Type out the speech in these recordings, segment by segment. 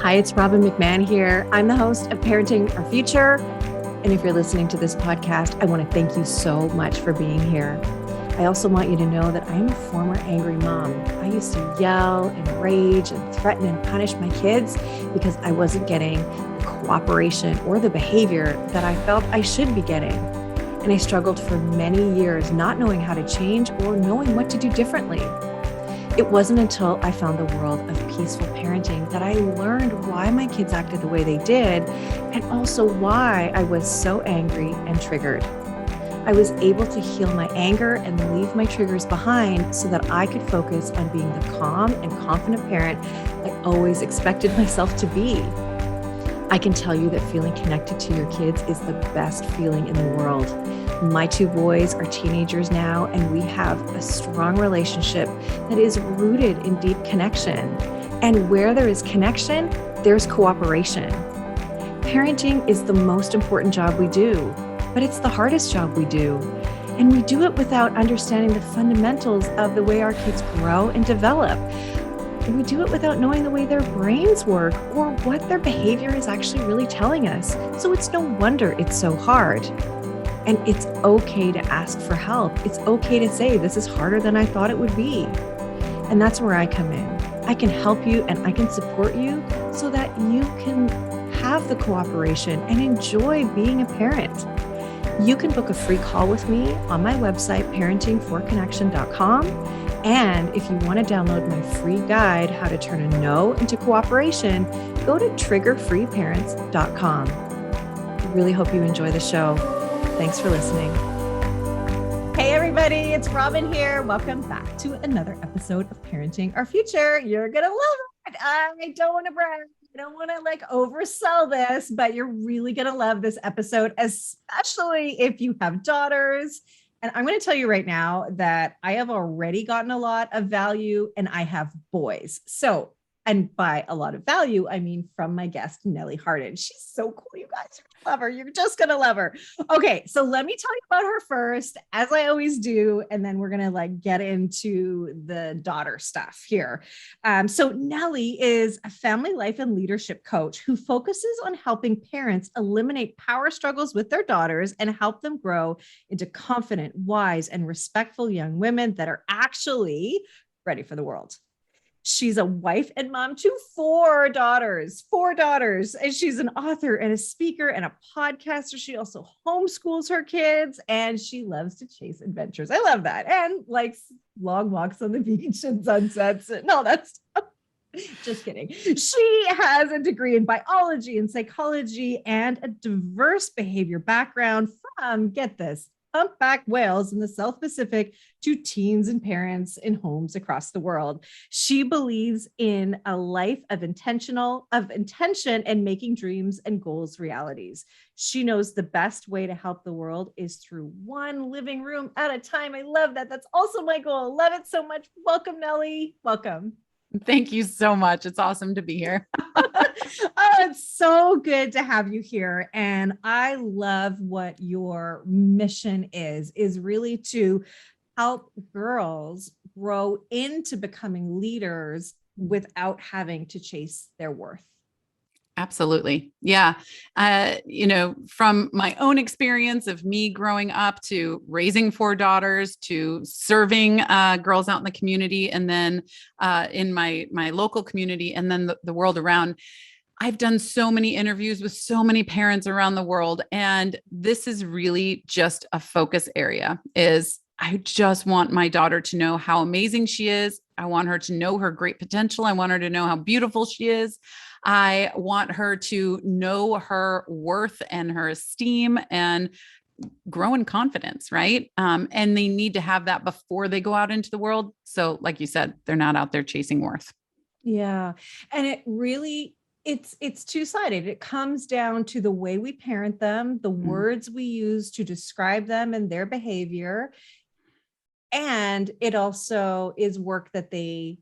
Hi, it's Robbin McMahon here. I'm the host of Parenting Our Future. And if you're listening to this podcast, I want to thank you so much for being here. I also want you to know that I am a former angry mom. I used to yell and rage and threaten and punish my kids because I wasn't getting the cooperation or the behavior that I felt I should be getting. And I struggled for many years not knowing how to change or knowing what to do differently. It wasn't until I found the world of peaceful parenting that I learned why my kids acted the way they did, and also why I was so angry and triggered. I was able to heal my anger and leave my triggers behind so that I could focus on being the calm and confident parent I always expected myself to be. I can tell you that feeling connected to your kids is the best feeling in the world. My two boys are teenagers now, and we have a strong relationship that is rooted in deep connection. And where there is connection, there's cooperation. Parenting is the most important job we do, but it's the hardest job we do. And we do it without understanding the fundamentals of the way our kids grow and develop. And we do it without knowing the way their brains work or what their behavior is actually really telling us. So it's no wonder it's so hard. And it's okay to ask for help. It's okay to say, this is harder than I thought it would be. And that's where I come in. I can help you and I can support you so that you can have the cooperation and enjoy being a parent. You can book a free call with me on my website, parentingforconnection.com. And if you want to download my free guide, How to Turn a No into Cooperation, go to triggerfreeparents.com. I really hope you enjoy the show. Thanks for listening. Hey, everybody, it's Robbin here. Welcome back to another episode of Parenting Our Future. You're going to love it. I don't want to brag. I don't want to oversell this, but you're really going to love this episode, especially if you have daughters. And I'm going to tell you right now that I have already gotten a lot of value and I have boys. So, and by a lot of value, I mean from my guest, Nellie Harden. She's so cool, you guys. You're gonna love her. You're just going to love her. Okay, so let me tell you about her first, as I always do, and then we're going to get into the daughter stuff here. So Nellie is a family life and leadership coach who focuses on helping parents eliminate power struggles with their daughters and help them grow into confident, wise, and respectful young women that are actually ready for the world. She's a wife and mom to four daughters, and she's an author and a speaker and a podcaster. She also homeschools her kids and she loves to chase adventures. I love that. And likes long walks on the beach and sunsets. No, that's just kidding. She has a degree in biology and psychology and a diverse behavior background from, get this, humpback whales in the South Pacific to teens and parents in homes across the world. She believes in a life of intention and making dreams and goals realities. She knows the best way to help the world is through one living room at a time. I love that. That's also my goal. Love it so much. Welcome, Nellie. Welcome. Thank you so much. It's awesome to be here. Oh, it's so good to have you here. And I love what your mission is really to help girls grow into becoming leaders without having to chase their worth. Absolutely. Yeah. From my own experience of me growing up to raising four daughters to serving girls out in the community and then in my local community and then the world around, I've done so many interviews with so many parents around the world. And this is really just a focus area is I just want my daughter to know how amazing she is. I want her to know her great potential. I want her to know how beautiful she is. I want her to know her worth and her esteem and grow in confidence, right? And they need to have that before they go out into the world. So like you said, they're not out there chasing worth. Yeah. And it really, it's two-sided. It comes down to the way we parent them, the words we use to describe them and their behavior. And it also is work that they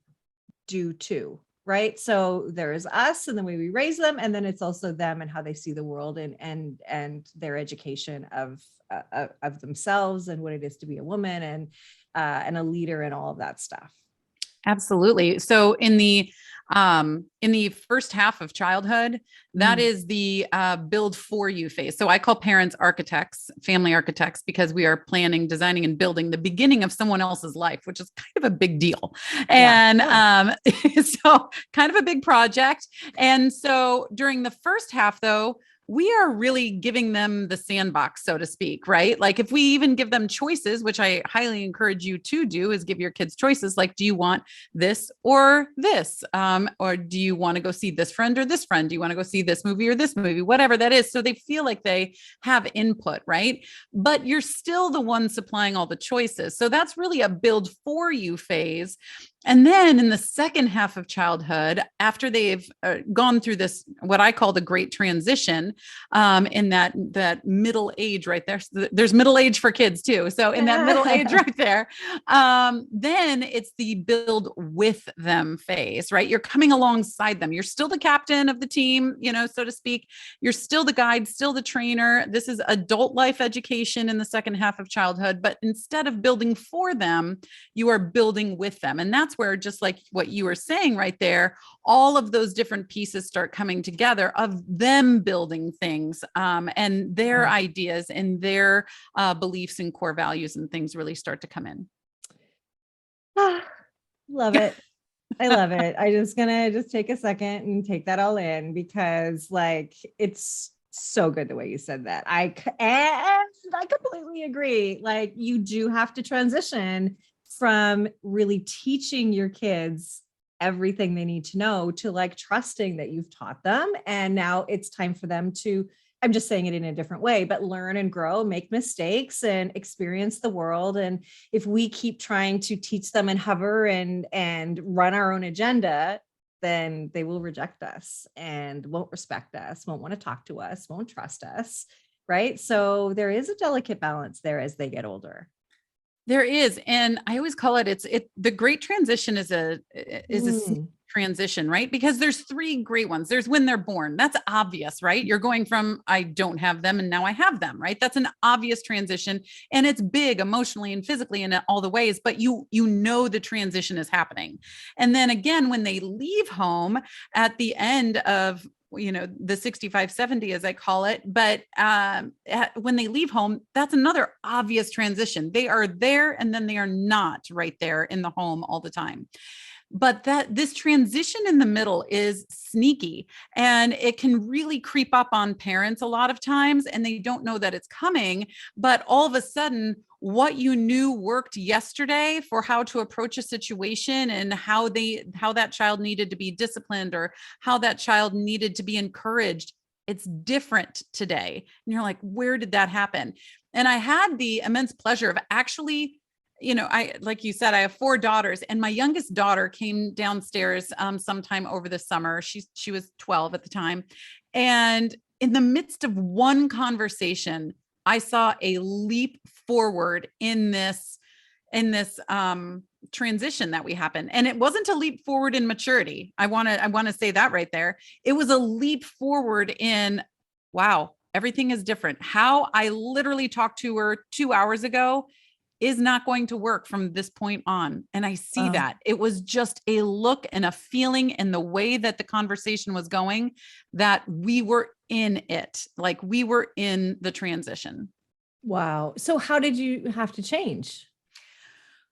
do too. Right. So there is us and the way we raise them. And then it's also them and how they see the world and their education of themselves and what it is to be a woman and a leader and all of that stuff. Absolutely. So in the first half of childhood, that is the build for you phase. So I call parents architects, family architects, because we are planning, designing, and building the beginning of someone else's life, which is kind of a big deal. And so kind of a big project. And so during the first half, though, we are really giving them the sandbox, so to speak, right? Like if we even give them choices, which I highly encourage you to do, is give your kids choices. Like, do you want this or this? Or do you want to go see this friend or this friend? Do you want to go see this movie or this movie? Whatever that is. So they feel like they have input, right? But you're still the one supplying all the choices. So that's really a build for you phase. And then in the second half of childhood, after they've gone through this, what I call the great transition, in that middle age right there, so there's middle age for kids too. So in that middle age right there, then it's the build with them phase, right? You're coming alongside them. You're still the captain of the team, so to speak. You're still the guide, still the trainer. This is adult life education in the second half of childhood, but instead of building for them, you are building with them. And that's where, just like what you were saying right there, all of those different pieces start coming together of them building things, and their ideas and their beliefs and core values and things really start to come in. Love it. I love it. I just gonna take a second and take that all in, because it's so good the way you said that. I completely agree. Like, you do have to transition from really teaching your kids everything they need to know to trusting that you've taught them. And now it's time for them to, I'm just saying it in a different way, but learn and grow, make mistakes and experience the world. And if we keep trying to teach them and hover and run our own agenda, then they will reject us and won't respect us, won't want to talk to us, won't trust us. Right. So there is a delicate balance there as they get older. There is. And I always call it, the great transition is a transition, right? Because there's three great ones. There's when they're born. That's obvious, right? You're going from, I don't have them and now I have them, right? That's an obvious transition. And it's big emotionally and physically in all the ways, but you know, the transition is happening. And then again, when they leave home at the end of the 65, 70, as I call it. But when they leave home, that's another obvious transition. They are there and then they are not right there in the home all the time. But this transition in the middle is sneaky, and it can really creep up on parents a lot of times, and they don't know that it's coming. But all of a sudden, what you knew worked yesterday for how to approach a situation and how that child needed to be disciplined or how that child needed to be encouraged, it's different today. And you're like, where did that happen? And I had the immense pleasure of actually, like you said, I have 4 daughters, and my youngest daughter came downstairs sometime over the summer. She was 12 at the time. And in the midst of one conversation, I saw a leap forward in this transition that we happened. And it wasn't a leap forward in maturity. I want to say that right there. It was a leap forward in, wow, everything is different. How I literally talked to her 2 hours ago is not going to work from this point on. And I see that it was just a look and a feeling in the way that the conversation was going, that we were in it. Like, we were in the transition. Wow. So how did you have to change?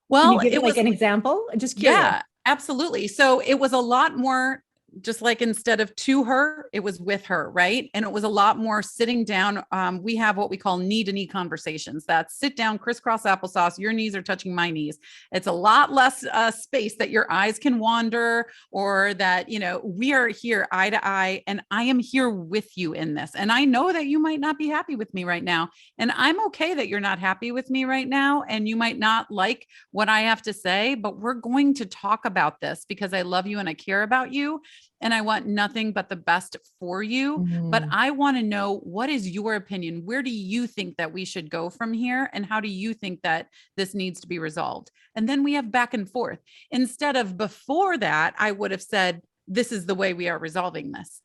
Well, can you give it an example? Just curious. Yeah, absolutely. So it was a lot more, just like, instead of to her, it was with her, right? And it was a lot more sitting down. We have what we call knee-to-knee conversations. That's sit down, crisscross applesauce. Your knees are touching my knees. It's a lot less space that your eyes can wander, or that, we are here eye to eye, and I am here with you in this. And I know that you might not be happy with me right now. And I'm okay that you're not happy with me right now. And you might not like what I have to say, but we're going to talk about this because I love you and I care about you. And I want nothing but the best for you. But I want to know, what is your opinion? Where do you think that we should go from here? And how do you think that this needs to be resolved? And then we have back and forth. Instead of before that, I would have said, this is the way we are resolving this.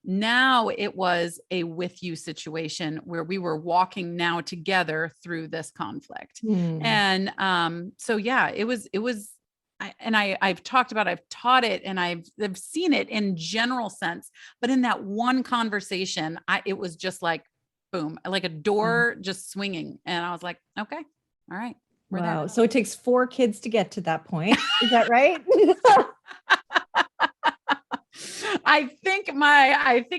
Now it was a with you situation where we were walking now together through this conflict. And so, yeah, it was I've talked about, I've taught it, and I've seen it in general sense, but in that one conversation, it was just like, boom, like a door just swinging. And I was like, okay, all right. We're Wow. there. So it takes 4 kids to get to that point. Is that right? I think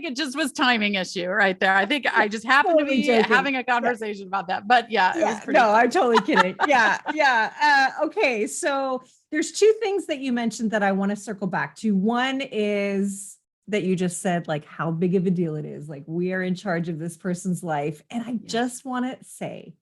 it just was timing issue right there. I think I just happened to Totally be joking. having a conversation about that, but yeah, it was pretty no, cool. I'm totally kidding. Yeah. Okay. So there's 2 things that you mentioned that I want to circle back to. One is that you just said, like, how big of a deal it is. Like, we are in charge of this person's life. And I just want to say,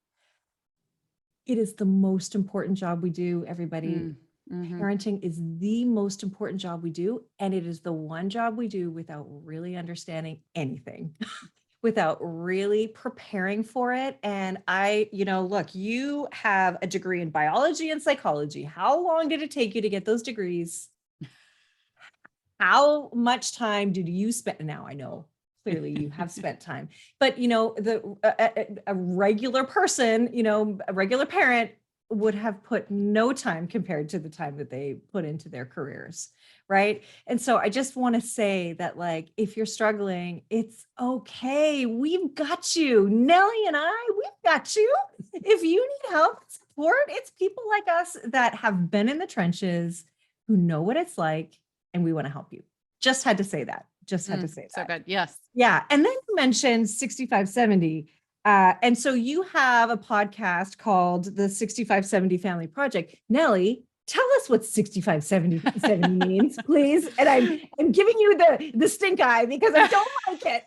it is the most important job we do, everybody. Parenting is the most important job we do. And it is the one job we do without really understanding anything, without really preparing for it. And look, you have a degree in biology and psychology. How long did it take you to get those degrees? How much time did you spend? Now I know clearly you have spent time, but a regular person, a regular parent would have put no time compared to the time that they put into their careers. Right. And so I just want to say that, like, if you're struggling, it's okay. We've got you. Nellie and I, we've got you. If you need help, support, it's people like us that have been in the trenches, who know what it's like, and we want to help you. Just had to say that. So good. Yes. Yeah. And then you mentioned 6570. And so you have a podcast called the 6570 Family Project. Nellie, tell us what 6570 means, please. And I'm giving you the stink eye because I don't like it,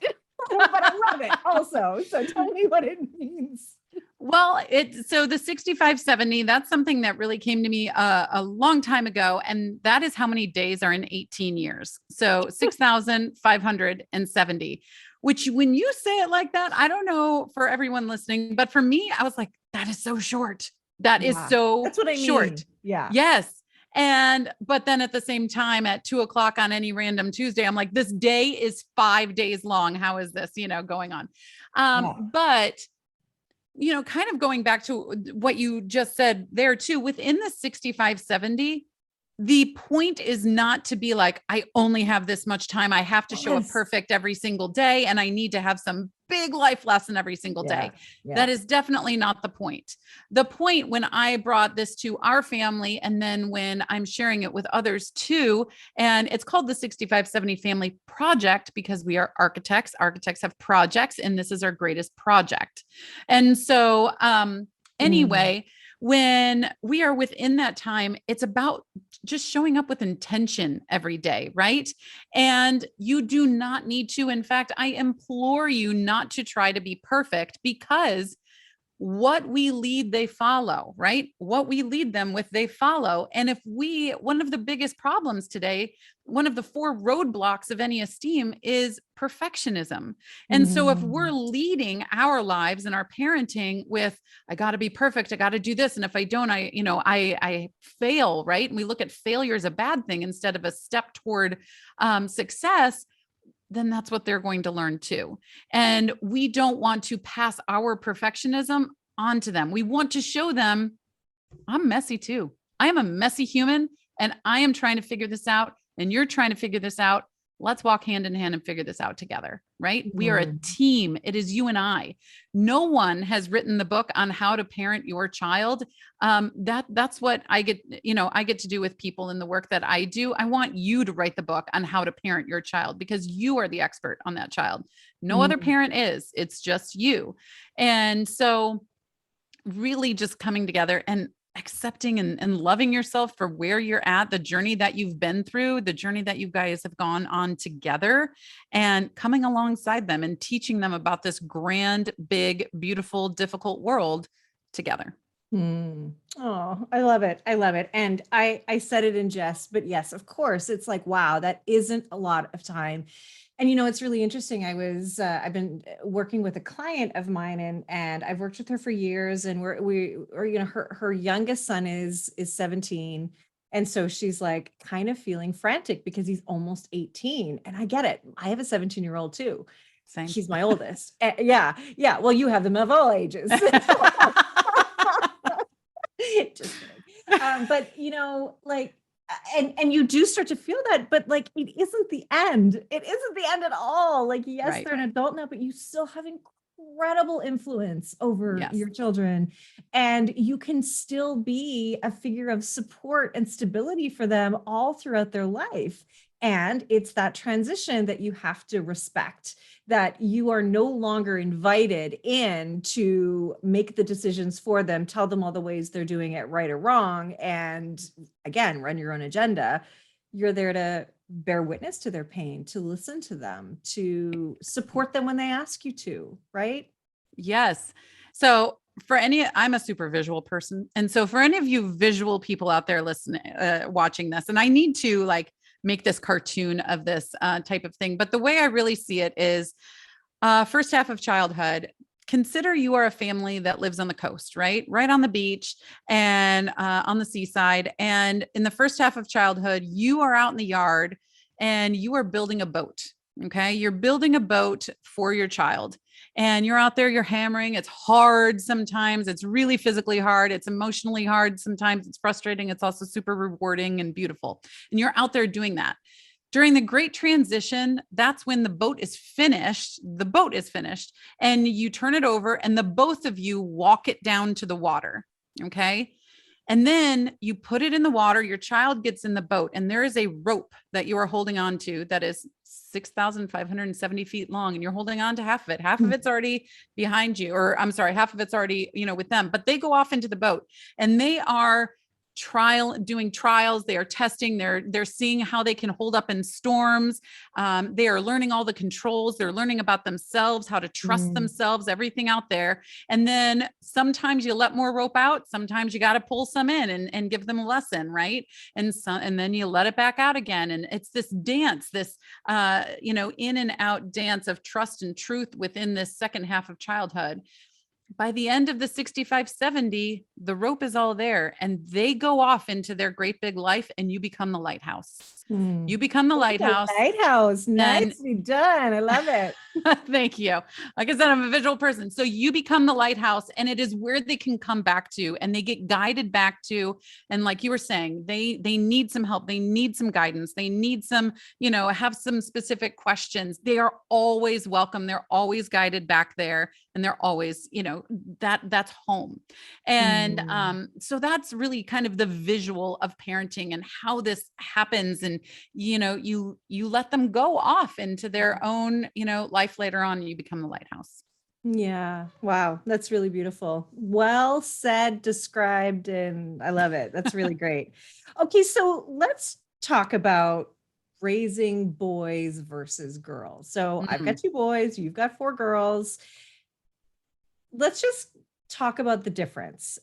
but I love it also. So tell me what it means. Well, so the 6570, that's something that really came to me a long time ago. And that is how many days are in 18 years. So 6,570, which when you say it like that, I don't know for everyone listening, but for me, I was like, that is so short. That is so That's what I short. mean. Yeah. Yes. But then at the same time at 2:00 on any random Tuesday, I'm like, this day is 5 days long. How is this, going on? But kind of going back to what you just said there too, within the 6570, the point is not to be like, I only have this much time. I have to show up perfect every single day. And I need to have some big life lesson every single day. That is definitely not the point. The point when I brought this to our family, and then when I'm sharing it with others too, and it's called the 6570 Family Project because we are architects. Architects have projects, and this is our greatest project. And so, anyway, when we are within that time, it's about just showing up with intention every day, right? And you do not need to. In fact, I implore you not to try to be perfect, because what we lead, they follow, right? What we lead them with, they follow. And one of the biggest problems today, one of the 4 roadblocks of any esteem is perfectionism. And so if we're leading our lives and our parenting with, I got to be perfect, I got to do this, and if I don't, I fail, right? And we look at failure as a bad thing instead of a step toward success, then that's what they're going to learn too. And we don't want to pass our perfectionism onto them. We want to show them, I'm messy too. I am a messy human, and I am trying to figure this out, and you're trying to figure this out. Let's walk hand in hand and figure this out together, right? We are a team. It is you and I. No one has written the book on how to parent your child. That's what I get to do with people in the work that I do. I want you to write the book on how to parent your child, because you are the expert on that child. No other parent is. It's just you. And so really just coming together and accepting and loving yourself for where you're at, the journey that you've been through, the journey that you guys have gone on together, and coming alongside them and teaching them about this grand, big, beautiful, difficult world together. Oh, I love it. I love it. And I said it in jest, but yes, of course, it's like, wow, that isn't a lot of time. And it's really interesting. I've been working with a client of mine, and I've worked with her for years, and her youngest son is 17. And so she's like kind of feeling frantic because he's almost 18. And I get it. I have a 17-year-old too. Same. He's my oldest. Yeah. Well, you have them of all ages. Just kidding. But and you do start to feel that, but like, it isn't the end. It isn't the end at all. Like, yes, Right. they're an adult now, but you still have incredible influence over Yes. your children. And you can still be a figure of support and stability for them all throughout their life. And it's that transition that you have to respect, that you are no longer invited in to make the decisions for them, tell them all the ways they're doing it right or wrong, and again, run your own agenda. You're there to bear witness to their pain, to listen to them, to support them when they ask you to, right? Yes. So I'm a super visual person. And so for any of you visual people out there listening, watching this, and I need to like make this cartoon of this type of thing. But the way I really see it is first half of childhood, consider you are a family that lives on the coast, right? Right on the beach and on the seaside. And in the first half of childhood, you are out in the yard and you are building a boat. Okay. You're building a boat for your child and you're out there, you're hammering. It's hard sometimes. It's really physically hard. It's emotionally hard. Sometimes it's frustrating. It's also super rewarding and beautiful. And you're out there doing that. During the great transition, that's when the boat is finished. The boat is finished and you turn it over and the both of you walk it down to the water. Okay. And then you put it in the water, your child gets in the boat and there is a rope that you are holding on to that is 6,570 feet long and you're holding on to half of it. Half of it's already behind you, or I'm sorry, half of it's already, with them, but they go off into the boat and they are doing trials. They are testing, they're seeing how they can hold up in storms. They are learning all the controls. They're learning about themselves, how to trust themselves, everything out there. And then sometimes you let more rope out. Sometimes you got to pull some in and give them a lesson. Right. And then you let it back out again. And it's this dance, this, in and out dance of trust and truth within this second half of childhood. By the end of the 65, 70, the rope is all there and they go off into their great big life and you become the lighthouse. You become the lighthouse. Lighthouse. Nicely done. I love it. Thank you. Like I said, I'm a visual person. So you become the lighthouse and it is where they can come back to and they get guided back to. And like you were saying, they need some help. They need some guidance. They need some, have some specific questions. They are always welcome. They're always guided back there. And they're always, that's home. And so that's really kind of the visual of parenting and how this happens. And, you let them go off into their own, life later on and you become the lighthouse. Yeah. Wow. That's really beautiful. Well said, described, and I love it. That's really great. Okay. So let's talk about raising boys versus girls. So I've got 2 boys, you've got 4 girls. Let's just talk about the difference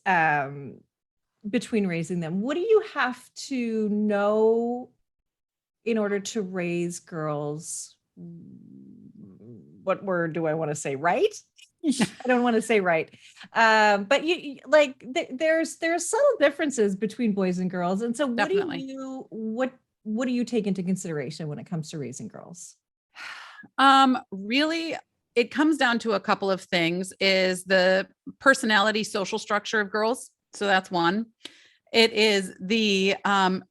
between raising them. What do you have to know in order to raise girls? What word do I want to say? Right? I don't want to say right. But there's subtle differences between boys and girls. And so what do you take into consideration when it comes to raising girls? Really, it comes down to a couple of things. Is the personality, social structure of girls. So that's one. It is the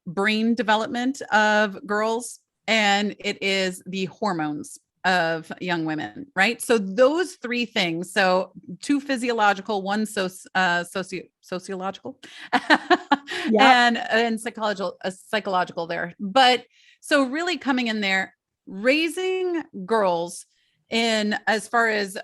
brain development of girls, and it is the hormones of young women, right? So those 3 things. So 2 physiological, 1 sociological, and psychological there. But so really coming in there, raising girls in as far as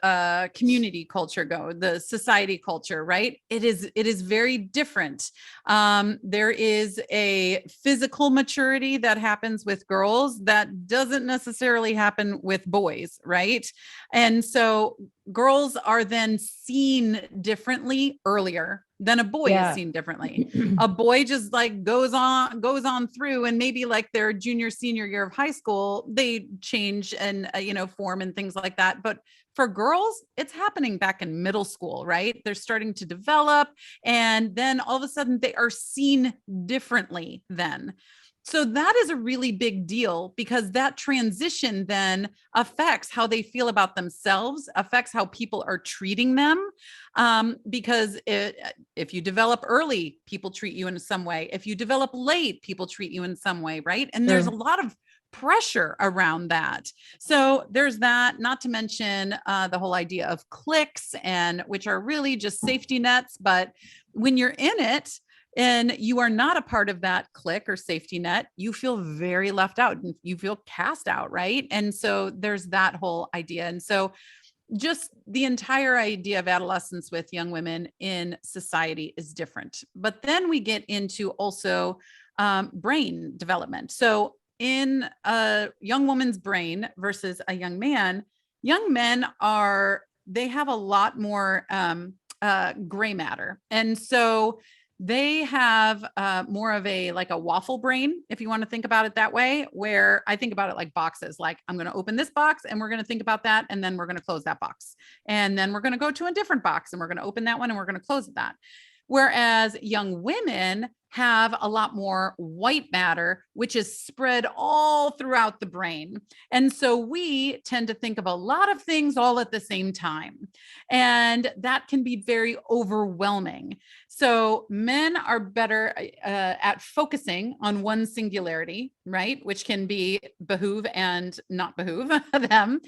community culture go, the society culture, right? It is very different. There is a physical maturity that happens with girls that doesn't necessarily happen with boys, right? And so girls are then seen differently earlier than a boy is seen differently. A boy just like goes on through, and maybe like their junior, senior year of high school, they change and, form and things like that. But for girls, it's happening back in middle school, right? They're starting to develop and then all of a sudden they are seen differently then. So that is a really big deal because that transition then affects how they feel about themselves, affects how people are treating them. Because if you develop early, people treat you in some way. If you develop late, people treat you in some way, right? And there's a lot of pressure around that. So there's that, not to mention the whole idea of cliques, and which are really just safety nets. But when you're in it, and you are not a part of that clique or safety net, you feel very left out and you feel cast out, right? And so there's that whole idea. And so just the entire idea of adolescence with young women in society is different. But then we get into also brain development. So in a young woman's brain versus a young man, young men they have a lot more gray matter. And so they have more of a waffle brain, if you want to think about it that way, where I think about it like boxes. Like, I'm going to open this box and we're going to think about that. And then we're going to close that box. And then we're going to go to a different box and we're going to open that one and we're going to close that. Whereas young women have a lot more white matter, which is spread all throughout the brain. And so we tend to think of a lot of things all at the same time. And that can be very overwhelming. So men are better at focusing on one singularity, right? Which can be behoove and not behoove them.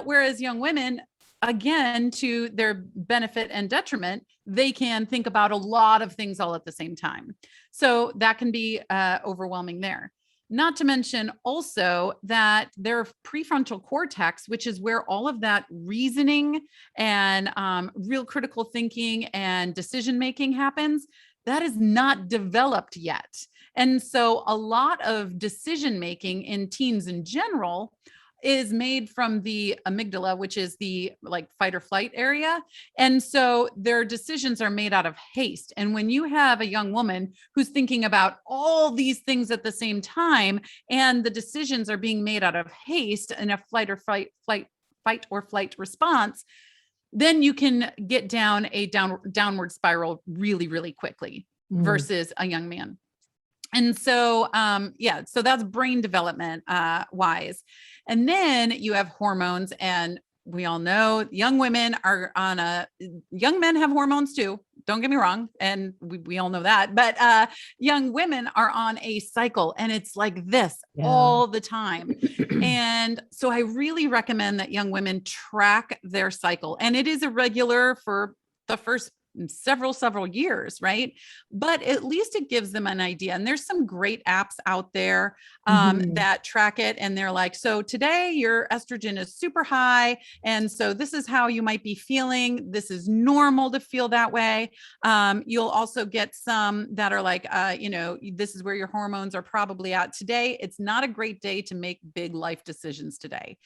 Whereas young women, again, to their benefit and detriment, they can think about a lot of things all at the same time. So that can be overwhelming there. Not to mention also that their prefrontal cortex, which is where all of that reasoning and real critical thinking and decision-making happens, that is not developed yet. And so a lot of decision-making in teens in general is made from the amygdala, which is the fight or flight area. And so their decisions are made out of haste. And when you have a young woman who's thinking about all these things at the same time, and the decisions are being made out of haste in a fight or flight response, then you can get down a downward spiral really, really quickly versus a young man. And so, so that's brain development wise. And then you have hormones, and we all know young men have hormones too. Don't get me wrong. And we all know that, but young women are on a cycle, and it's like this all the time. And so I really recommend that young women track their cycle, and it is irregular for the first several years, right? But at least it gives them an idea. And there's some great apps out there that track it. And they're like, so today your estrogen is super high. And so this is how you might be feeling. This is normal to feel that way. You'll also get some that are like, this is where your hormones are probably at today. It's not a great day to make big life decisions today.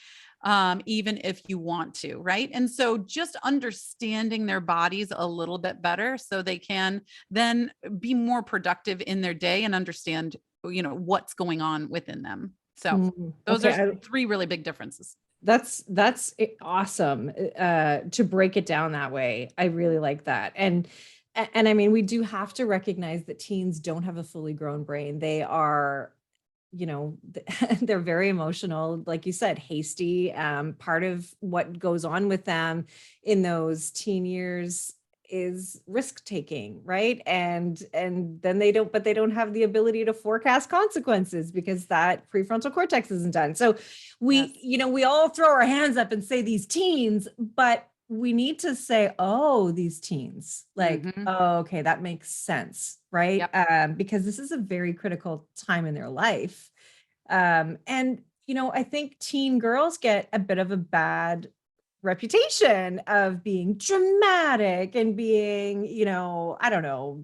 Even if you want to, right? And so just understanding their bodies a little bit better so they can then be more productive in their day and understand, what's going on within them. So those are three really big differences. That's awesome to break it down that way. I really like that. And I mean, we do have to recognize that teens don't have a fully grown brain. They are, they're very emotional, like you said, hasty. Part of what goes on with them in those teen years is risk taking, right? And then they don't have the ability to forecast consequences because that prefrontal cortex isn't done. So we all throw our hands up and say these teens, but we need to say, oh, these teens, oh, okay, that makes sense, right? Yep. Because this is a very critical time in their life. And, I think teen girls get a bit of a bad reputation of being dramatic and being, I don't know,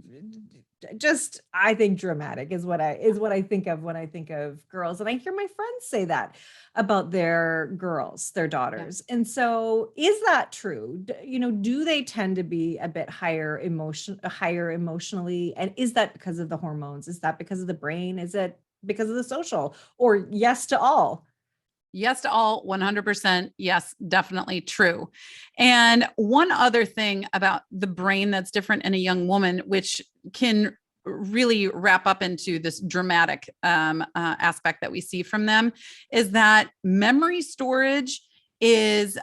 just, I think dramatic is what I think of when I think of girls. And I hear my friends say that about their girls, their daughters. Yeah. And so is that true? Do they tend to be a bit higher emotionally? And is that because of the hormones? Is that because of the brain? Is it because of the social? Or yes to all? Yes to all, 100%. Yes, definitely true. And one other thing about the brain that's different in a young woman, which can really wrap up into this dramatic aspect that we see from them is that memory storage is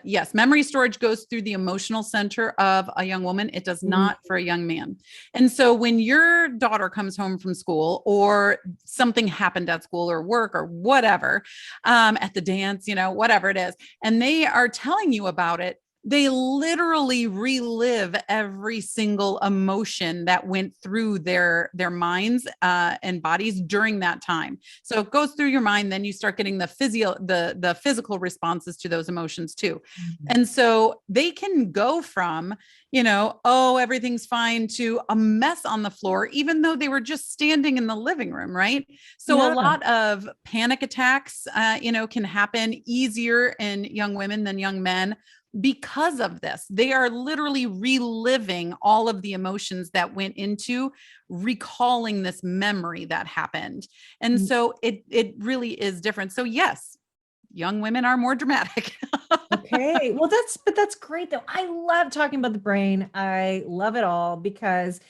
yes, memory storage goes through the emotional center of a young woman. It does not for a young man. And so when your daughter comes home from school or something happened at school or work or whatever, at the dance, whatever it is, and they are telling you about it, they literally relive every single emotion that went through their minds and bodies during that time. So it goes through your mind, then you start getting the physical responses to those emotions too. And so they can go from, oh, everything's fine, to a mess on the floor, even though they were just standing in the living room, right? So a lot of panic attacks, can happen easier in young women than young men. Because of this, they are literally reliving all of the emotions that went into recalling this memory that happened. And so it really is different. So yes, young women are more dramatic. Okay. Well, that's great though. I love talking about the brain. I love it all because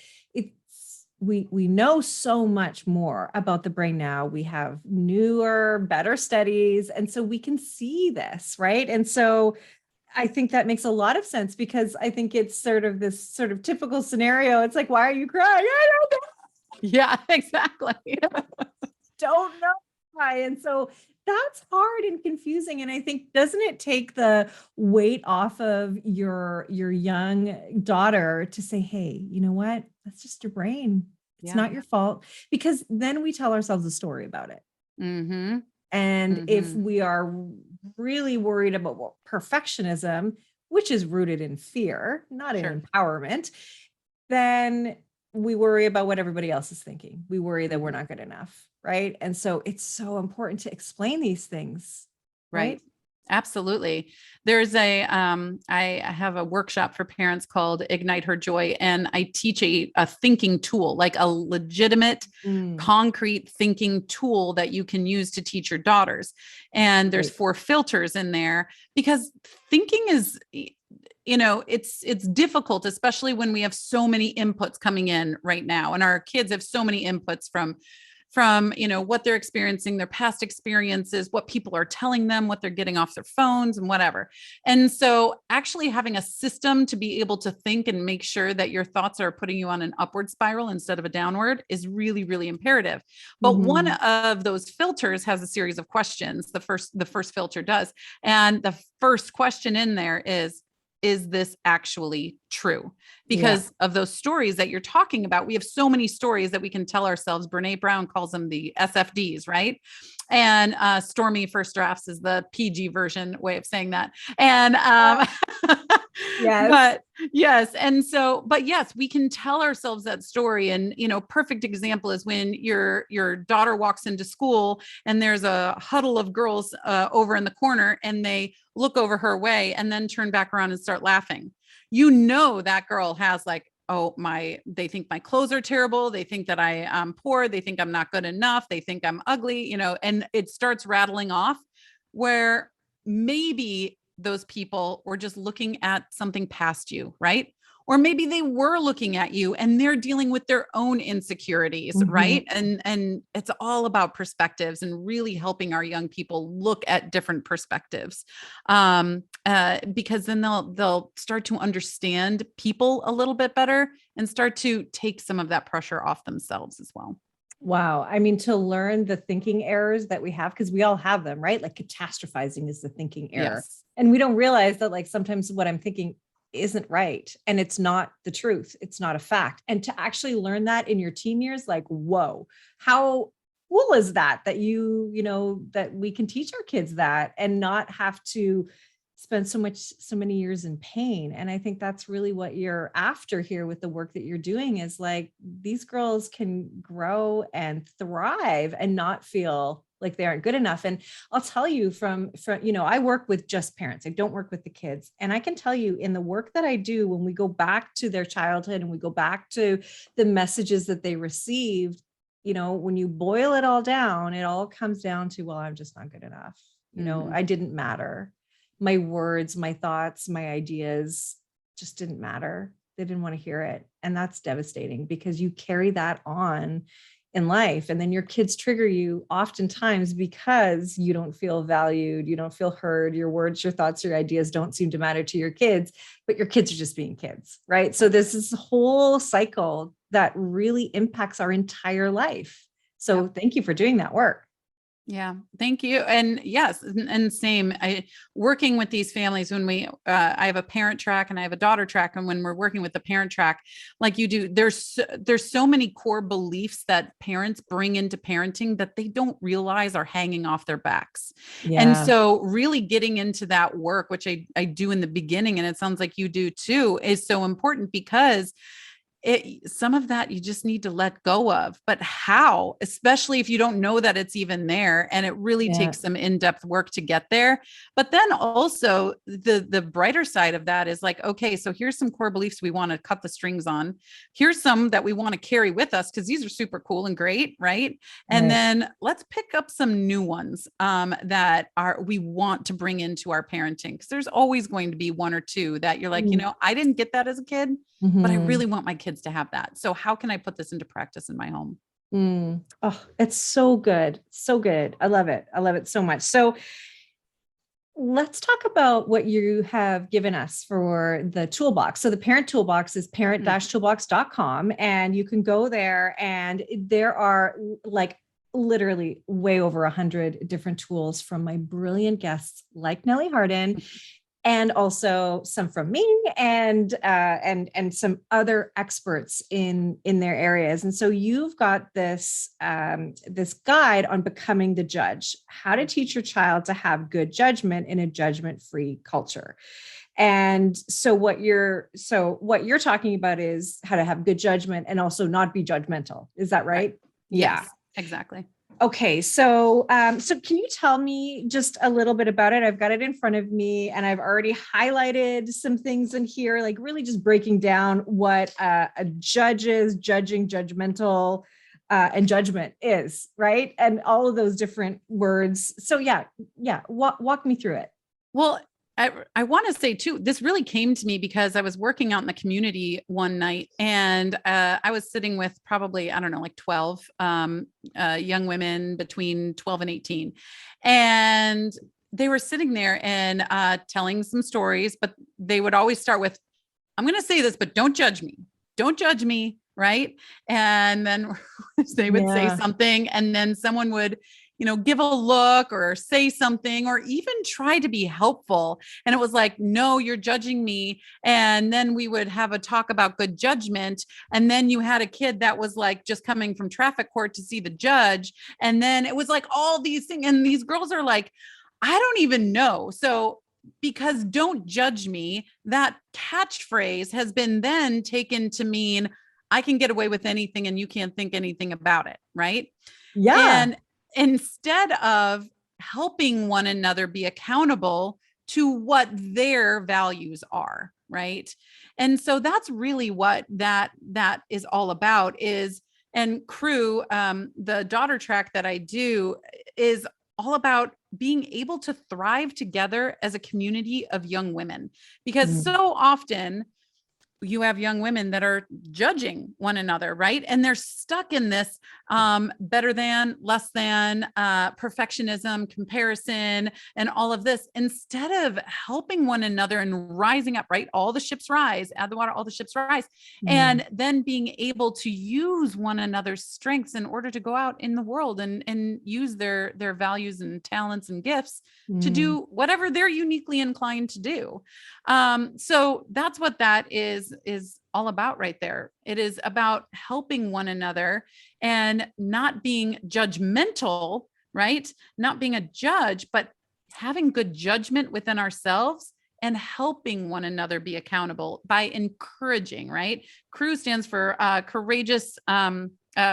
we know so much more about the brain now. We have newer, better studies. And so we can see this, right? And so I think that makes a lot of sense because I think it's sort of this sort of typical scenario. It's like, why are you crying? I don't know. Yeah, exactly. Don't know why. And so that's hard and confusing. And I think, doesn't it take the weight off of your young daughter to say, hey, you know what? That's just your brain. It's not your fault. Because then we tell ourselves a story about it. Mm-hmm. And if we are really worried about perfectionism, which is rooted in fear, not in empowerment, then we worry about what everybody else is thinking. We worry that we're not good enough, right? And so it's so important to explain these things, right? Absolutely. There's I have a workshop for parents called Ignite Her Joy, and I teach a thinking tool, like a legitimate, concrete thinking tool that you can use to teach your daughters. And there's 4 filters in there because thinking is, it's difficult, especially when we have so many inputs coming in right now. And our kids have so many inputs from what they're experiencing, their past experiences, what people are telling them, what they're getting off their phones and whatever. And so actually having a system to be able to think and make sure that your thoughts are putting you on an upward spiral instead of a downward is really, really imperative. But one of those filters has a series of questions. The first filter does. And the first question in there is this actually true? Because of those stories that you're talking about, we have so many stories that we can tell ourselves. Brene Brown calls them the SFDs, right? And Stormy First Drafts is the PG version way of saying that. And but yes. And so, but yes, we can tell ourselves that story. And, perfect example is when your daughter walks into school and there's a huddle of girls over in the corner and they look over her way and then turn back around and start laughing. That girl has like, oh, they think my clothes are terrible. They think that I am poor. They think I'm not good enough. They think I'm ugly, and it starts rattling off where maybe those people were just looking at something past you, right? Or maybe they were looking at you and they're dealing with their own insecurities, right? And it's all about perspectives and really helping our young people look at different perspectives, because then they'll start to understand people a little bit better and start to take some of that pressure off themselves as well. Wow. I mean, to learn the thinking errors that we have, because we all have them, right? Like catastrophizing is the thinking error. Yes. And we don't realize that, like, sometimes what I'm thinking isn't right. And it's not the truth. It's not a fact. And to actually learn that in your teen years, like, whoa, how cool is that that we can teach our kids that and not have to spend so many years in pain. And I think that's really what you're after here with the work that you're doing, is like, these girls can grow and thrive and not feel like they aren't good enough. And I'll tell you from, I work with just parents. I don't work with the kids. And I can tell you, in the work that I do, when we go back to their childhood and we go back to the messages that they received, when you boil it all down, it all comes down to, well, I'm just not good enough. I didn't matter. My words, my thoughts, my ideas just didn't matter. They didn't want to hear it. And that's devastating because you carry that on in life. And then your kids trigger you oftentimes because you don't feel valued, you don't feel heard, your words, your thoughts, your ideas don't seem to matter to your kids, but your kids are just being kids, right? So this is a whole cycle that really impacts our entire life. So thank you for doing that work. Yeah, thank you. And yes, and same. Working with these families when I have a parent track and I have a daughter track, and when we're working with the parent track, like you do, there's so many core beliefs that parents bring into parenting that they don't realize are hanging off their backs. Yeah. And so, really getting into that work, which I do in the beginning, and it sounds like you do too, is so important because some of that you just need to let go of, but how, especially if you don't know that it's even there, and it really takes some in-depth work to get there. But then also the brighter side of that is like, okay, so here's some core beliefs we want to cut the strings on. Here's some that we want to carry with us because these are super cool and great, right? And then let's pick up some new ones that we want to bring into our parenting, because there's always going to be one or two that you're like, I didn't get that as a kid, but I really want my kids to have that. So how can I put this into practice in my home? Oh, it's so good. So good. I love it. I love it so much. So let's talk about what you have given us for the toolbox. So the parent toolbox is parent-toolbox.com, and you can go there and there are like literally way over 100 different tools from my brilliant guests like Nellie Harden, and also some from me and some other experts in their areas. And so you've got this guide on becoming the judge, how to teach your child to have good judgment in a judgment-free culture. And so what you're talking about is how to have good judgment and also not be judgmental. Is that right? Yes, exactly. Okay. So can you tell me just a little bit about it? I've got it in front of me and I've already highlighted some things in here, like really just breaking down what a judge is, judging, judgmental, and judgment is, right? And all of those different words. So walk me through it. Well, I want to say too, this really came to me because I was working out in the community one night, and I was sitting with probably, I don't know, like 12 young women between 12 and 18. And they were sitting there and telling some stories, but they would always start with, I'm going to say this, but don't judge me. Don't judge me. Right. And then they would say something, and then someone would, give a look or say something or even try to be helpful. And it was like, no, you're judging me. And then we would have a talk about good judgment. And then you had a kid that was like just coming from traffic court to see the judge. And then it was like all these things. And these girls are like, I don't even know. So because don't judge me, that catchphrase has been then taken to mean I can get away with anything and you can't think anything about it. Right. Yeah. And instead of helping one another be accountable to what their values are, right? And so that's really what that is all about is, and Crew, the daughter track that I do is all about being able to thrive together as a community of young women, because so often you have young women that are judging one another, right? And they're stuck in this better than, less than, perfectionism, comparison, and all of this, instead of helping one another and rising up, right? All the ships rise, add the water, all the ships rise. And then being able to use one another's strengths in order to go out in the world and use their values and talents and gifts to do whatever they're uniquely inclined to do. So that's what that is all about right there. It is about helping one another and not being judgmental, right? Not being a judge, but having good judgment within ourselves and helping one another be accountable by encouraging, right? CREW stands for courageous,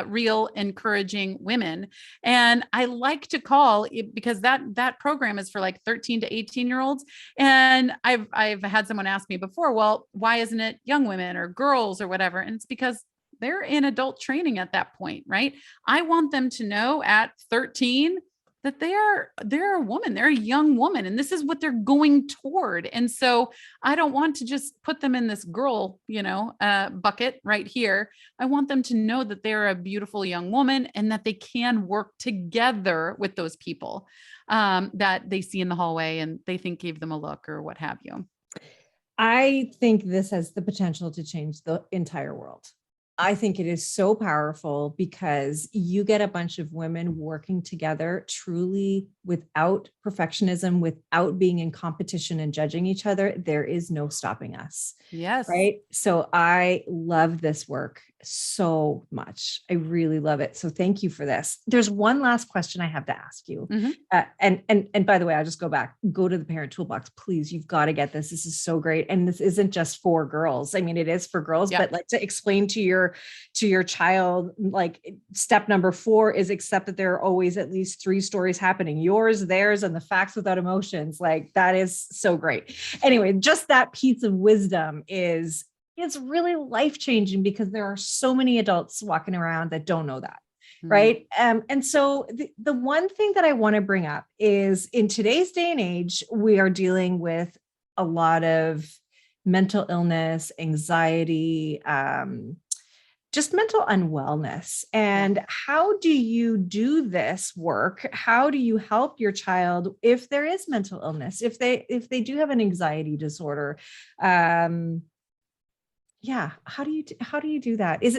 real, encouraging women. And I like to call it, because that program is for like 13 to 18-year-olds. And I've had someone ask me before, well, why isn't it young women or girls or whatever? And it's because they're in adult training at that point, right? I want them to know at 13, that they're a woman, they're a young woman, and this is what they're going toward. And so I don't want to just put them in this girl, bucket right here. I want them to know that they're a beautiful young woman and that they can work together with those people that they see in the hallway and they think gave them a look or what have you. I think this has the potential to change the entire world. I think it is so powerful because you get a bunch of women working together truly without perfectionism, without being in competition and judging each other. There is no stopping us. Yes. Right. So I love this work so much. I really love it. So thank you for this. There's one last question I have to ask you. And by the way, I'll just go to the Parent Toolbox, please. You've got to get this. This is so great. And this isn't just for girls. I mean, it is for girls, but like to explain to your child, like step number 4 is accept that there are always at least 3 stories happening, yours, theirs, and the facts without emotions. Like that is so great. Anyway, just that piece of wisdom it's really life-changing because there are so many adults walking around that don't know that. Right. And so the one thing that I want to bring up is in today's day and age, we are dealing with a lot of mental illness, anxiety, just mental unwellness. And how do you do this work? How do you help your child if there is mental illness, if they do have an anxiety disorder? How do you do that? Is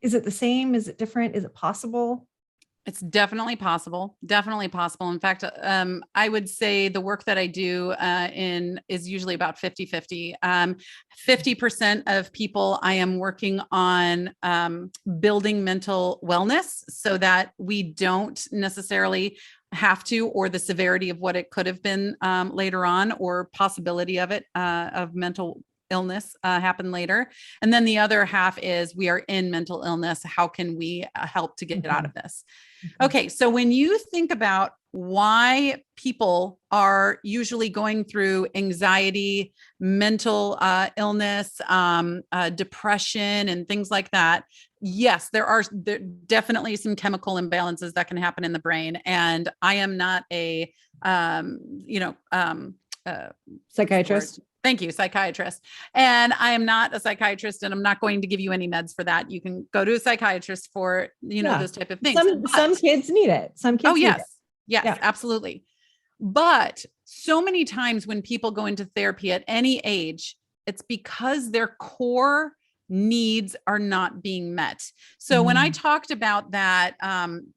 it the same? Is it different? Is it possible? It's definitely possible. Definitely possible. In fact, I would say the work that I do is usually about 50-50. 50% of people I am working on building mental wellness so that we don't necessarily have to, or the severity of what it could have been later on, or possibility of it, of mental illness happen later. And then the other half is we are in mental illness. How can we help to get out of this? Okay. So when you think about why people are usually going through anxiety, mental illness, depression, and things like that, yes, there definitely some chemical imbalances that can happen in the brain. And I am not a, psychiatrist. Thank you, psychiatrist. And I am not a psychiatrist, and I'm not going to give you any meds for that. You can go to a psychiatrist for, those type of things. Some kids need it. Some kids. Oh, yes. Yes, absolutely. But so many times when people go into therapy at any age, it's because their core needs are not being met. So when I talked about that,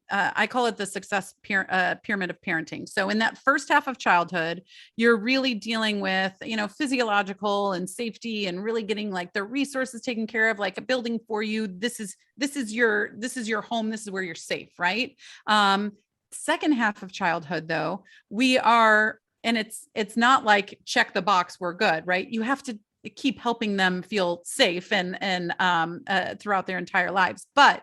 I call it the success pyramid of parenting. So in that first half of childhood, you're really dealing with, physiological and safety and really getting like the resources taken care of, like a building for you. This is your home. This is where you're safe. Right. Second half of childhood though, and it's not like check the box, we're good. Right. You have to keep helping them feel safe and throughout their entire lives. But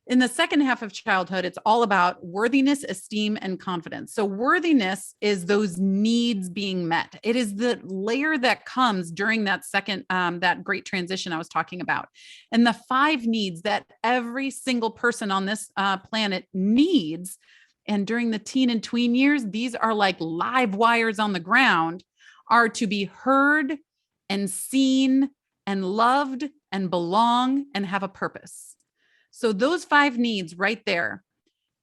in the second half of childhood, it's all about worthiness, esteem, and confidence. So worthiness is those needs being met. It is the layer that comes during that second, that great transition I was talking about. And the 5 needs that every single person on this planet needs. And during the teen and tween years, these are like live wires on the ground, are to be heard and seen and loved and belong and have a purpose. So those 5 needs right there,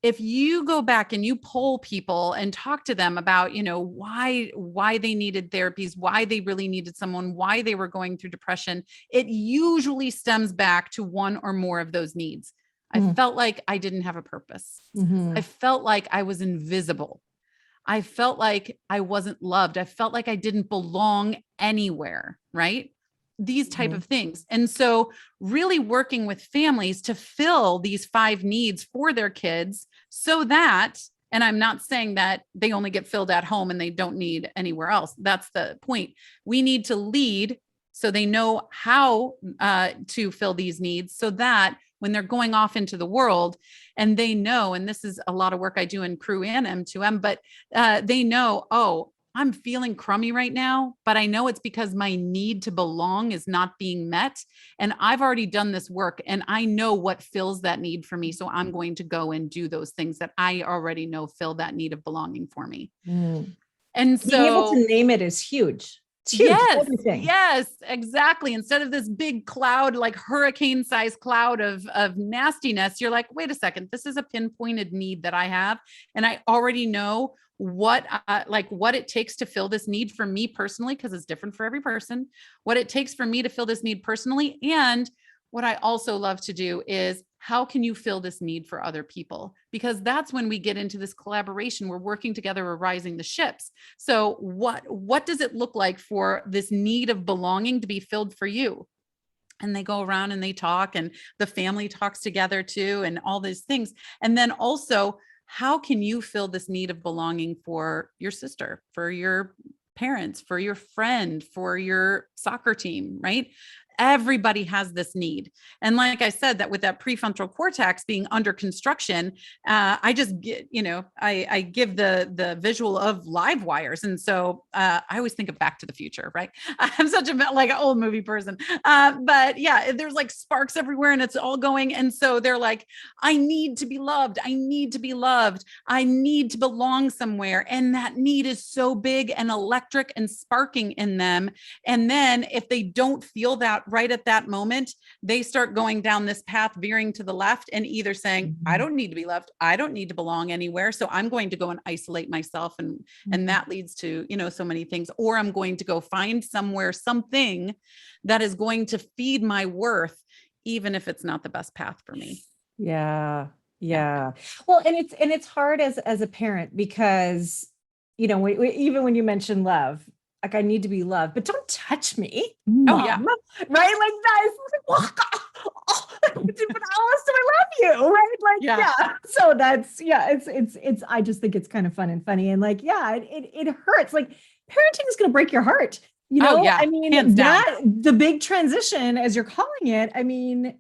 if you go back and you poll people and talk to them about, why they needed therapies, why they really needed someone, why they were going through depression, it usually stems back to one or more of those needs. I felt like I didn't have a purpose. I felt like I was invisible. I felt like I wasn't loved. I felt like I didn't belong anywhere, right? These type of things. And so really working with families to fill these 5 needs for their kids so that, and I'm not saying that they only get filled at home and they don't need anywhere else. That's the point. We need to lead so they know how to fill these needs so that when they're going off into the world and they know, and this is a lot of work I do in Crew and M2M, but they know, oh, I'm feeling crummy right now, but I know it's because my need to belong is not being met. And I've already done this work and I know what fills that need for me. So I'm going to go and do those things that I already know fill that need of belonging for me. And Being able so to name it is huge. It's huge. yes, Everything. yes, exactly. Instead of this big cloud, like hurricane sized cloud of nastiness, you're like, wait a second, this is a pinpointed need that I have. And I already know what it takes to fill this need for me personally, because it's different for every person, what it takes for me to fill this need personally. And what I also love to do is how can you fill this need for other people? Because that's when we get into this collaboration. We're working together, we're rising the ships. So what does it look like for this need of belonging to be filled for you? And they go around and they talk, and the family talks together too, and all these things. And then also, how can you fill this need of belonging for your sister, for your parents, for your friend, for your soccer team, right? Everybody has this need. And like I said, that with that prefrontal cortex being under construction, I just get, I give the visual of live wires. And so I always think of Back to the Future, right? I'm such an old movie person. But yeah, there's like sparks everywhere and it's all going. And so they're like, I need to be loved. I need to be loved. I need to belong somewhere. And that need is so big and electric and sparking in them. And then if they don't feel that right at that moment, they start going down this path, veering to the left and either saying, I don't need to be loved. I don't need to belong anywhere. So I'm going to go and isolate myself. And that leads to, so many things, or I'm going to go find somewhere, something that is going to feed my worth, even if it's not the best path for me. Yeah. Well, and it's hard as a parent because, even when you mention love, like I need to be loved, but don't touch me, Mom. Oh yeah. Right? Like that is like, but how else do I love you? Right? Like, yeah. So that's, it's, I just think it's kind of fun and funny. And like, it hurts. Like parenting is going to break your heart. I mean, hands down. The big transition, as you're calling it, I mean,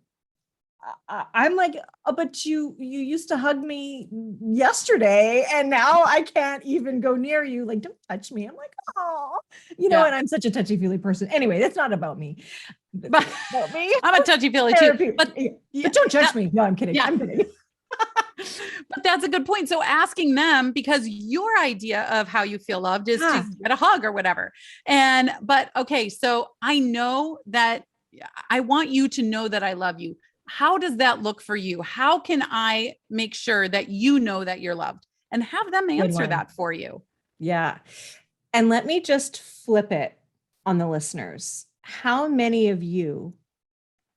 I'm like, oh, but you used to hug me yesterday and now I can't even go near you. Like, don't touch me. I'm like, oh, and I'm such a touchy-feely person. Anyway, that's not about me. But about me. I'm a touchy-feely too. But don't judge me. No, I'm kidding. Yeah. I'm kidding. But that's a good point. So asking them, because your idea of how you feel loved is to get a hug or whatever. But okay, so I know that I want you to know that I love you. How does that look for you? How can I make sure that you know that you're loved, and have them answer that for you? Yeah. And let me just flip it on the listeners. How many of you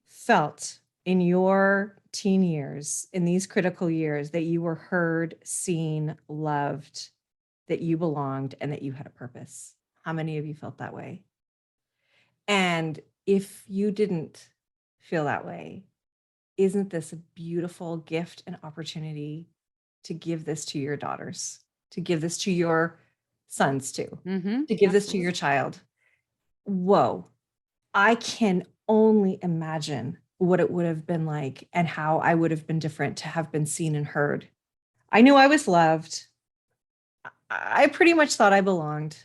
felt in your teen years, in these critical years, that you were heard, seen, loved, that you belonged, and that you had a purpose? How many of you felt that way? And if you didn't feel that way, isn't this a beautiful gift and opportunity to give this to your daughters, to give this to your sons too, to give this to your child? Whoa, I can only imagine what it would have been like and how I would have been different to have been seen and heard. I knew I was loved. I pretty much thought I belonged.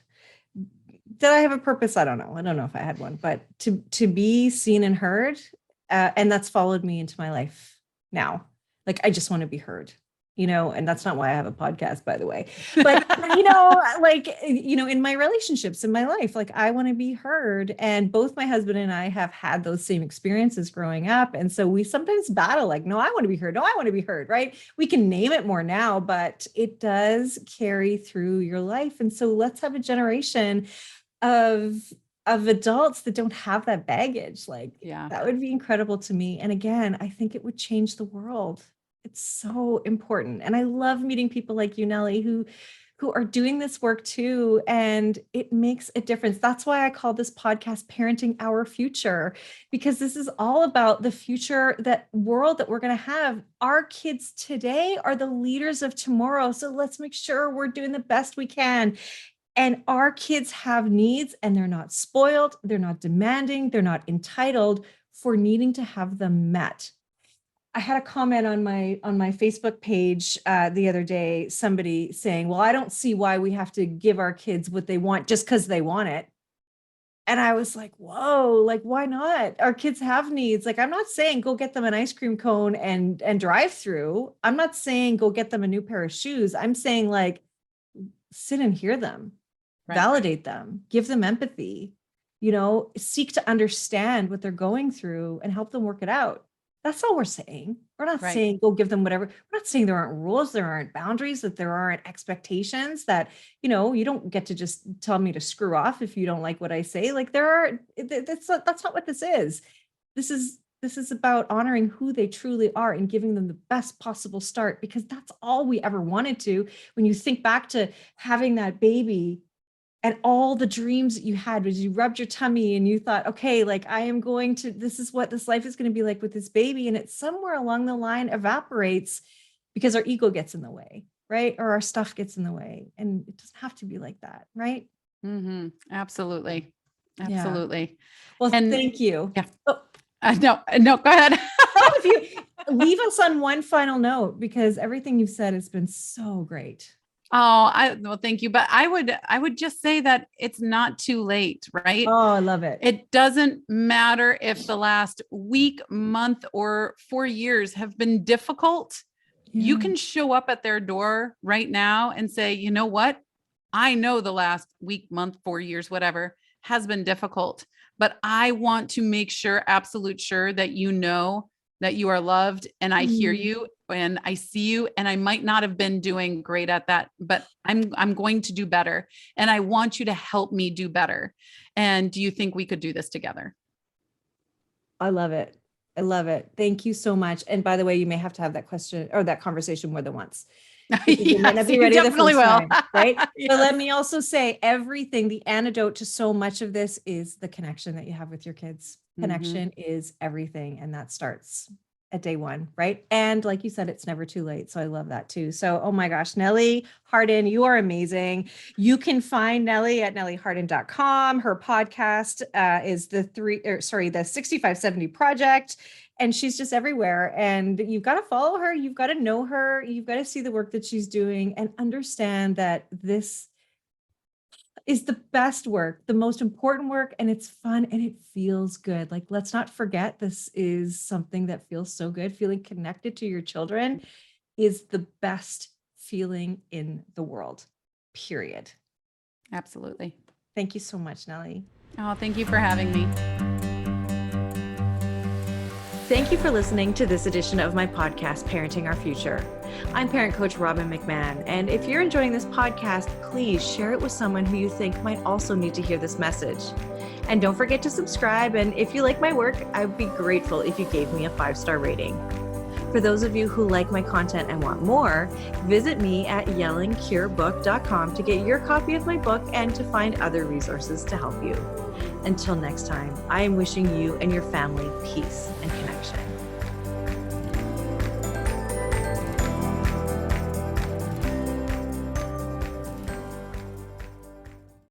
Did I have a purpose? I don't know. I don't know if I had one, but to be seen and heard, and that's followed me into my life now. Like, I just want to be heard, and that's not why I have a podcast, by the way. But, in my relationships, in my life, like I want to be heard. And both my husband and I have had those same experiences growing up. And so we sometimes battle like, no, I want to be heard. No, I want to be heard. Right. We can name it more now, but it does carry through your life. And so let's have a generation of adults that don't have that baggage. That would be incredible to me. And again, I think it would change the world. It's so important. And I love meeting people like you, Nellie, who are doing this work too. And it makes a difference. That's why I call this podcast Parenting Our Future, because this is all about the future, that world that we're going to have. Our kids today are the leaders of tomorrow. So let's make sure we're doing the best we can. And our kids have needs, and they're not spoiled, they're not demanding, they're not entitled for needing to have them met. I had a comment on my Facebook page the other day, somebody saying, well, I don't see why we have to give our kids what they want just because they want it. And I was like, whoa, like, why not? Our kids have needs. Like, I'm not saying go get them an ice cream cone and drive through. I'm not saying go get them a new pair of shoes. I'm saying, like, sit and hear them, Right. validate them, give them empathy, seek to understand what they're going through and help them work it out. That's all we're saying. We're not saying go give them whatever. We're not saying there aren't rules, there aren't boundaries, that there aren't expectations, that, you don't get to just tell me to screw off if you don't like what I say. Like, that's not what this is. This is about honoring who they truly are and giving them the best possible start, because that's all we ever wanted to. When you think back to having that baby, and all the dreams that you had was you rubbed your tummy and you thought, okay, like, this is what this life is going to be like with this baby. And it somewhere along the line evaporates because our ego gets in the way, right? Or our stuff gets in the way. And it doesn't have to be like that, right? Mm-hmm. Absolutely. Yeah. Well, thank you. Yeah. No, go ahead. If you leave us on one final note, because everything you've said has been so great. Well, thank you. But I would just say that it's not too late, right? Oh, I love it. It doesn't matter if the last week, month, or 4 years have been difficult. Yeah. You can show up at their door right now and say, you know what? I know the last week, month, 4 years, whatever, has been difficult, but I want to make sure, absolute sure, that you know that you are loved, and I hear you and I see you, and I might not have been doing great at that, but I'm going to do better. And I want you to help me do better. And do you think we could do this together? I love it. I love it. Thank you so much. And by the way, you may have to have that question or that conversation more than once. You might not be ready the first time, right? Yes. But let me also say, the antidote to so much of this is the connection that you have with your kids. Connection is everything. And that starts at day one, right? And like you said, it's never too late. So I love that too. So, oh my gosh, Nellie Harden, you are amazing. You can find Nellie at nellieharden.com. Her podcast is the 6570 Project. And she's just everywhere. And you've got to follow her. You've got to know her. You've got to see the work that she's doing and understand that this is the best work, the most important work, and it's fun and it feels good. Like, let's not forget, this is something that feels so good. Feeling connected to your children is the best feeling in the world, period. Absolutely. Thank you so much, Nellie. Oh, thank you for having me. Thank you for listening to this edition of my podcast, Parenting Our Future. I'm parent coach Robbin McMahon, and if you're enjoying this podcast, please share it with someone who you think might also need to hear this message. And don't forget to subscribe, and if you like my work, I would be grateful if you gave me a 5-star rating. For those of you who like my content and want more, visit me at yellingcurebook.com to get your copy of my book and to find other resources to help you. Until next time, I am wishing you and your family peace and connection.